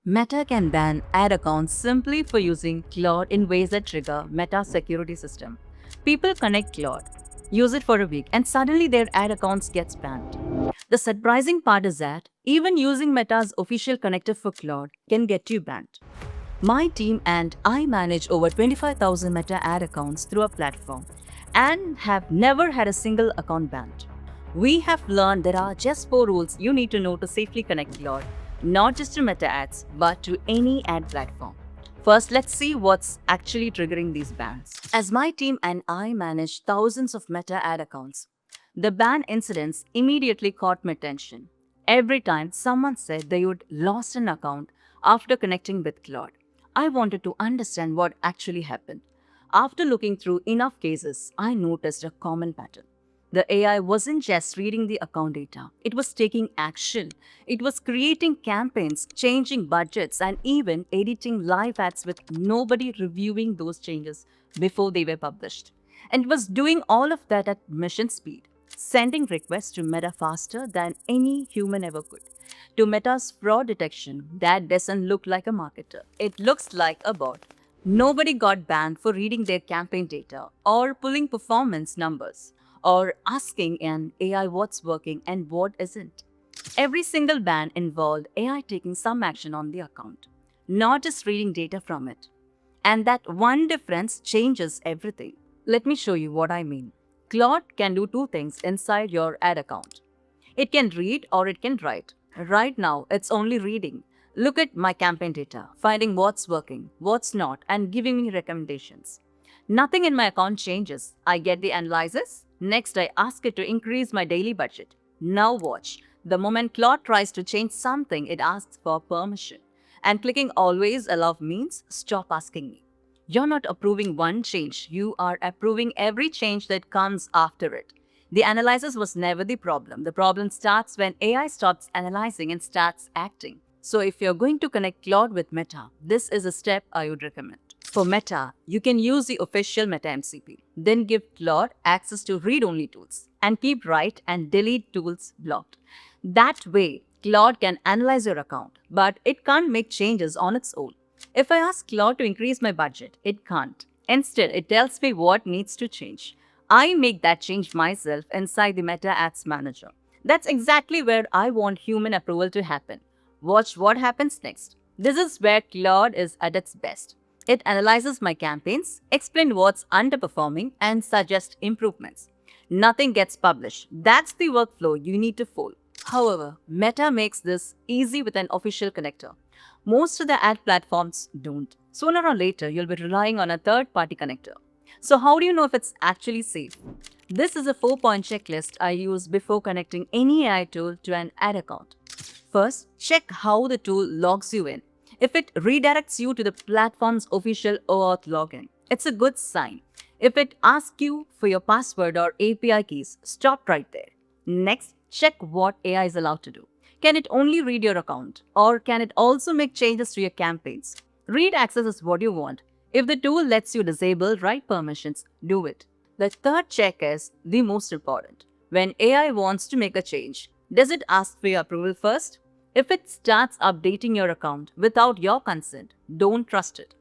Meta can ban ad accounts simply for using Claude in ways that trigger Meta's security system. People connect Claude, use it for a week, and suddenly their ad accounts gets banned. The surprising part is that even using Meta's official connector for Claude can get you banned. My team and I manage over 25,000 Meta ad accounts through our platform and have never had a single account banned. We have learned there are just 4 rules you need to know to safely connect Claude, not just to Meta ads, but to any ad platform. First, let's see what's actually triggering these bans. As my team and I manage thousands of Meta ad accounts, the ban incidents immediately caught my attention. Every time someone said they would lost an account after connecting with Claude, I wanted to understand what actually happened. After looking through enough cases, I noticed a common pattern. The AI wasn't just reading the account data, it was taking action. It was creating campaigns, changing budgets, and even editing live ads with nobody reviewing those changes before they were published. And it was doing all of that at mission speed, sending requests to Meta faster than any human ever could. To Meta's fraud detection, that doesn't look like a marketer. It looks like a bot. Nobody got banned for reading their campaign data or pulling performance numbers or asking an AI what's working and what isn't. Every single ban involved AI taking some action on the account, not just reading data from it. And that one difference changes everything. Let me show you what I mean. Claude can do 2 things inside your ad account. It can read or it can write. Right now, it's only reading. Look at my campaign data, finding what's working, what's not, and giving me recommendations. Nothing in my account changes. I get the analysis. Next, I ask it to increase my daily budget. Now watch. The moment Claude tries to change something, it asks for permission. And clicking always allow means stop asking me. You're not approving one change, you are approving every change that comes after it. The analysis was never the problem. The problem starts when AI stops analyzing and starts acting. So if you're going to connect Claude with Meta, this is a step I would recommend. For Meta, you can use the official Meta MCP, then give Claude access to read-only tools and keep write and delete tools blocked. That way, Claude can analyze your account, but it can't make changes on its own. If I ask Claude to increase my budget, it can't. Instead, it tells me what needs to change. I make that change myself inside the Meta Ads Manager. That's exactly where I want human approval to happen. Watch what happens next. This is where Claude is at its best. It analyzes my campaigns, explains what's underperforming, and suggests improvements. Nothing gets published. That's the workflow you need to follow. However, Meta makes this easy with an official connector. Most of the ad platforms don't. Sooner or later, you'll be relying on a third-party connector. So how do you know if it's actually safe? This is a 4-point checklist I use before connecting any AI tool to an ad account. First, check how the tool logs you in. If it redirects you to the platform's official OAuth login, it's a good sign. If it asks you for your password or API keys, stop right there. Next, check what AI is allowed to do. Can it only read your account, or can it also make changes to your campaigns? Read access is what you want. If the tool lets you disable write permissions, do it. The third check is the most important. When AI wants to make a change, does it ask for your approval first? If it starts updating your account without your consent, don't trust it.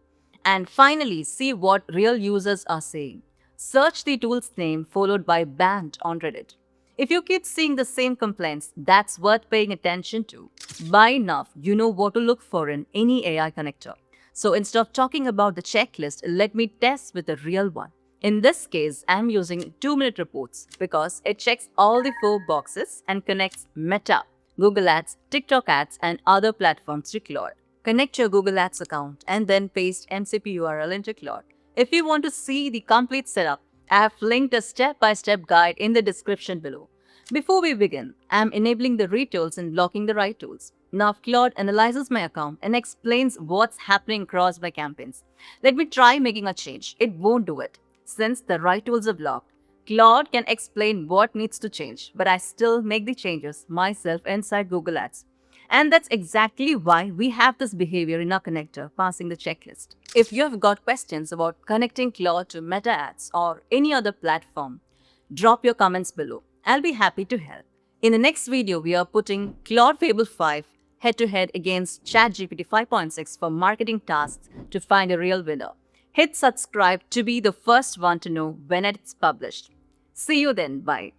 And finally, see what real users are saying. Search the tool's name followed by banned on Reddit. If you keep seeing the same complaints, that's worth paying attention to. By now, you know what to look for in any AI connector. So instead of talking about the checklist, let me test with a real one. In this case, I'm using 2-minute reports because it checks all the 4 boxes and connects Meta, Google Ads, TikTok Ads, and other platforms to Claude. Connect your Google Ads account and then paste MCP URL into Claude. If you want to see the complete setup, I have linked a step-by-step guide in the description below. Before we begin, I am enabling the read tools and blocking the write tools. Now Claude analyzes my account and explains what's happening across my campaigns. Let me try making a change. It won't do it. Since the write tools are blocked, Claude can explain what needs to change, but I still make the changes myself inside Google Ads. And that's exactly why we have this behavior in our connector passing the checklist. If you have got questions about connecting Claude to Meta Ads or any other platform, drop your comments below. I'll be happy to help. In the next video, we are putting Claude Fable 5 head to head against ChatGPT 5.6 for marketing tasks to find a real winner. Hit subscribe to be the first one to know when it's published. See you then. Bye.